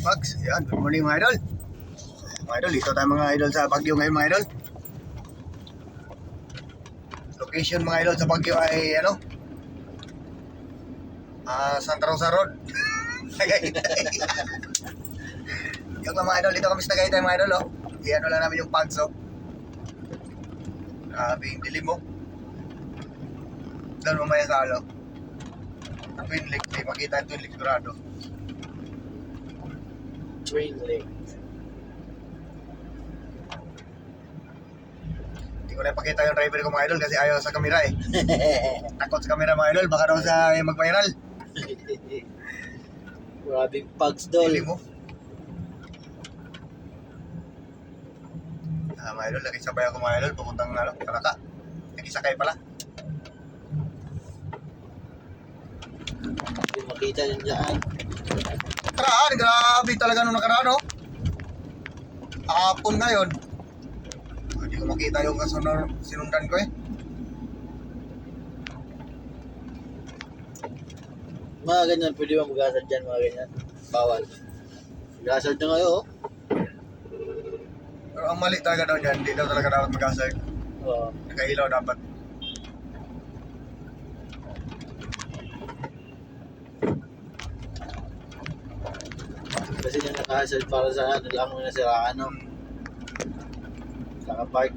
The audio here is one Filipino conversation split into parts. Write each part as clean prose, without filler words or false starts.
Max, yan. Good morning mga idol. Mga idol, dito tayo mga idol sa Baguio ngayon mga idol. Location mga idol sa Baguio ay ano? Santa Rosa Road. Yung mga idol, dito kami sa Tagaytay mga idol, oh. Iyan lang namin yung pagso. Grabe yung dilim mo. Doon mamaya sa alo. Twin Lake, may makita yung Twin Lake Dorado. Twin Lake. Hindi ko na ipakita yung driver ko mga idol kasi ayaw sa kamera eh. Takot sa kamera mga idol, baka daw sa mag-viral. Grabing pugs doll. Dilim mo. Mga idol, nakisabay ako mga idol, pupuntang Caraca. Nakisakay pala. Hindi makita yun dyan. Nakaraan, grabe talaga nung nakaraan, no? Hapon ngayon. Hindi ko makita yung sinundan ko eh. Mga ganyan, pwede ba mag-asad dyan mga ganyan? Bawal. Mag-asad na ngayon, oh. Pero ang mali talaga daw dyan, hindi daw talaga dapat mag-asay. Oo. Nakailaw dapat. Kasi yung naka-asad para sa ano lang mo nasiraan, no? Naka-park.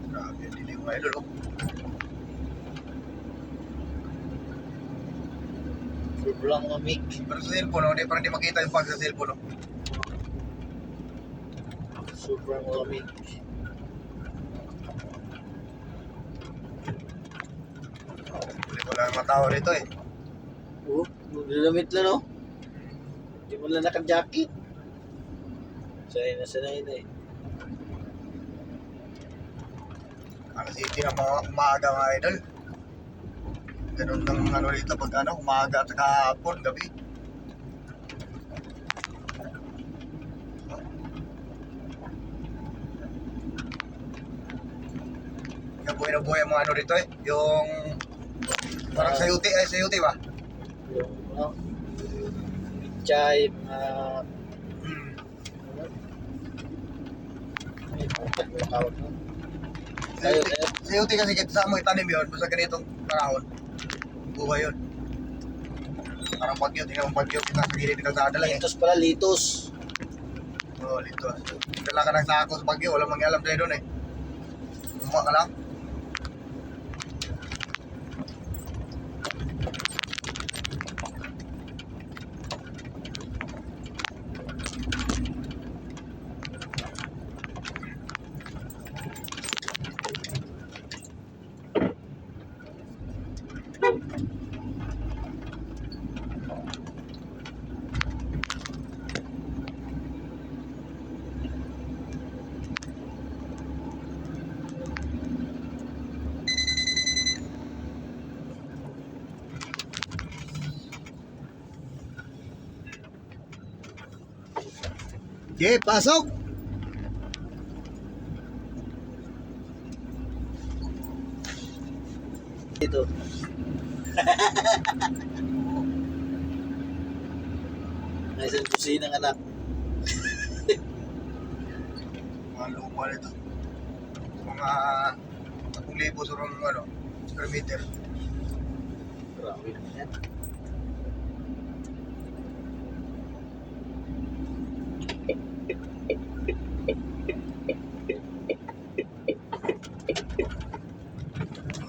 Grabe, hindi ko idol, oh. Sobrang mamig. Pero sa cellphone, oh, parang hindi makita yung pag sa cellphone, oh. Sobrang mamig. Hindi ko lang matao rito eh. Oo, maglalamit lang, no? Hindi mo lang naka-jacket. Sanay na eh. Alas 7 na mga umaga mga idol. Ganun ng ano rito pag ano, umaga at saka hapon, gabi. Yung buhay na buhay ang mga ano rito eh. Yung parang sayuti ba? Yung, ano? Chai, Hmm. may pangkat mo yung tawag, no? Sayuti. Sayuti kasi kita sa mo itanim yun, basta ganitong panahon. Buhay yun. Parang bagyo, tingnan mong bagyo, kita sa gilid ng sada lang eh. Litos pala, litos. Oo, lito. Dala ka ng sako sa bagyo, walang mangialam tayo doon eh. Bumaka ka lang. Okay, pasok! Ito. Nasa kusina ng anak. Mga lupa nito. Mga 10,000 surong ano, square meter. Grabe na yan.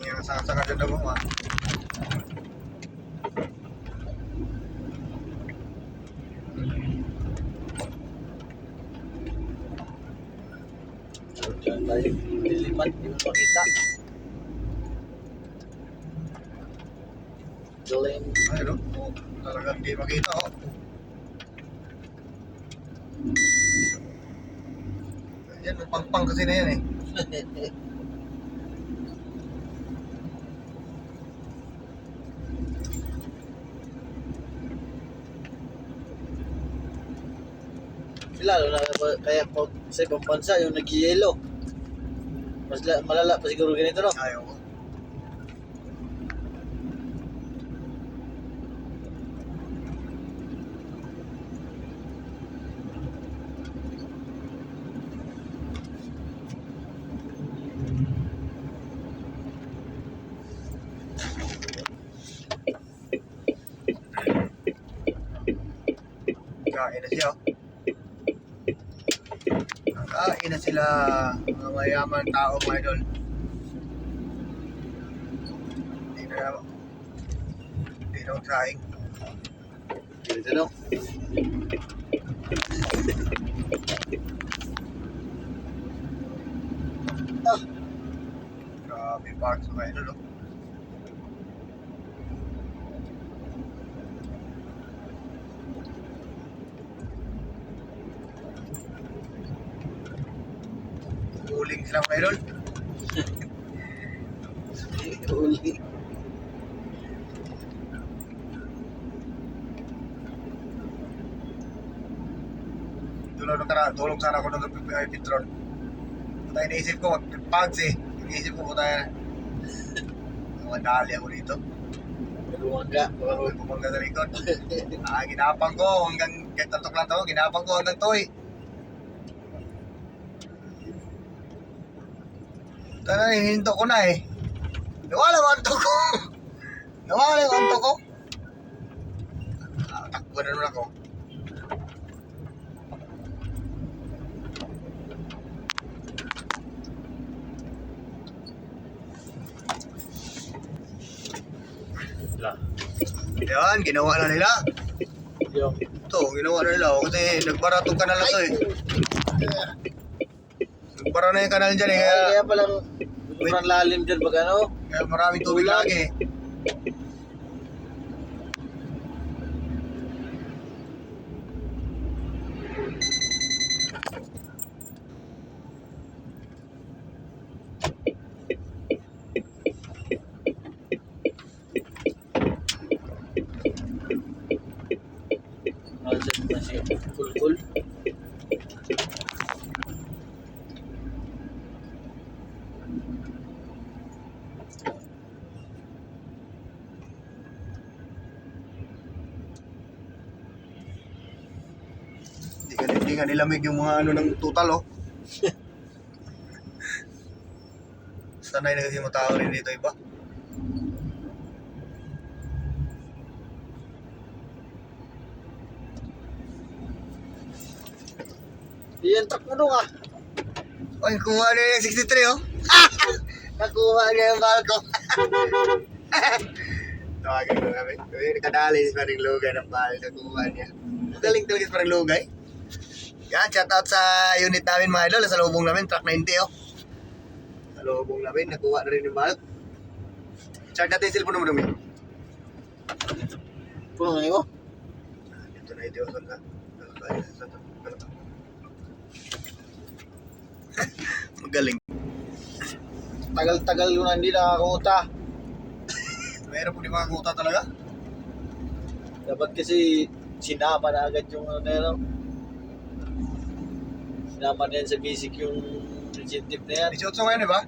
Yung sanga-sanga dyan daw mo, Diyan tayo lilipat, hindi mo makita. Jolene. Ayun, oh. Talagang hindi makita, oh. Yan, pang-pang kasi na yan eh. Lalo na kaya pag sa ibang bansa yung nag-yelo. Mas malala pa siguro ganito, no? Ayaw ko. Kain na siya. Kain na sila. Mga mayaman tao mga idol. Hindi na magsaing. Dito no. Ah, Grabe park sa mga idol. Uling sila mga idol. uli. Tulong sana ako ng Petron. Tayo naisip ko, mag-pags eh. Naisip ko tayo. Madali ako dito. Lumangga. Huwag pumangga sa likod. Ginapang ko hanggang, kahit tatok lang to, ginapang ko hanggang to eh. Tara, hininto ko na eh. Nawala ang anto ko. Nawala yung anto ko. Takbo na naman ako. Lah. Yan, ginawa na nila. Yung Ito, ginawa na nila. Kasi nagbaratong kanal na to eh. Nagbara na yung kanal dyan eh. kaya palang sobrang lalim dyan pag ano. Kaya maraming tubig Ulan. lagi. Masih kul-kul. Hindi nga nilamig yung mga ano ng tutal oh. Sanay na kasi mga tao rin dito iba. Iyan truck mo dong ah. Ay, kuha na yung 63 oh. Nakuha na yung balko. Tawagin ko kami. Nakadali si Paring Lugay ng bahal sa kuha niya. Galing talaga si Paring Lugay. Yan, shout out sa unit namin mga idol. Sa lubong namin, truck 90 oh. Sa lubong namin, nakuha na rin yung balk. Charge natin yung cellphone mo dumi. Puno ngayon mo. Ito na ito. Magaling. Tagal-tagal ko na hindi nakakakuta. Meron po di makakuta talaga. Dapat kasi sinama na agad yung ano na yun. Sinama na yan sa basic yung incentive na yan. 18 ngayon, di ba?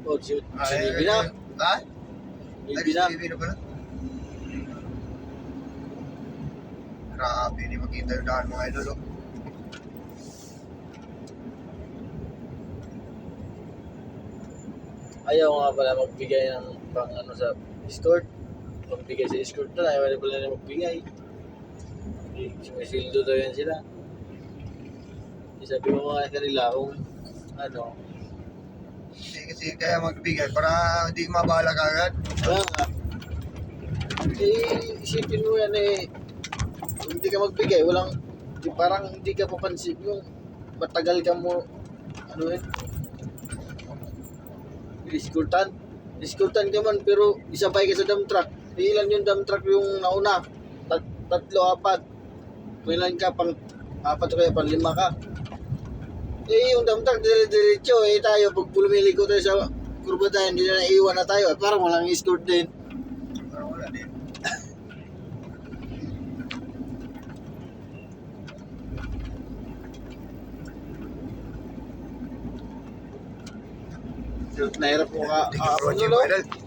O, sinibi na. Ha? Sinibi na. Sinibi na pala. Grabe, hindi makita yung daan mga idol. Oh. Ayaw nga pala magbigay ng pang ano sa escort. Magbigay sa escort na, ayaw na pala na magbigay. Sumisildo daw yan sila. Sabi mo nga kanila kung ano. Hindi kasi kaya magbigay para hindi mabahala ka agad. Wala nga. Eh, isipin mo yan eh. Kung hindi ka magbigay, walang, parang hindi ka papansin yung matagal ka mo, ano yun, Escortan ka man, pero isabay ka sa dump truck. Ilan yung dump truck yung nauna? Tatlo, apat. Kung ilan ka, pang apat o kaya pang 5 ka. Eh, yung dump truck, dire-diretso. Eh, tayo, pag pumili ko tayo sa kurba tayo, hindi na naiwan na tayo. Eh, parang walang escort din. Parang wala din. Nahirap mo ka. Thank you for watching, Ano, mga idol.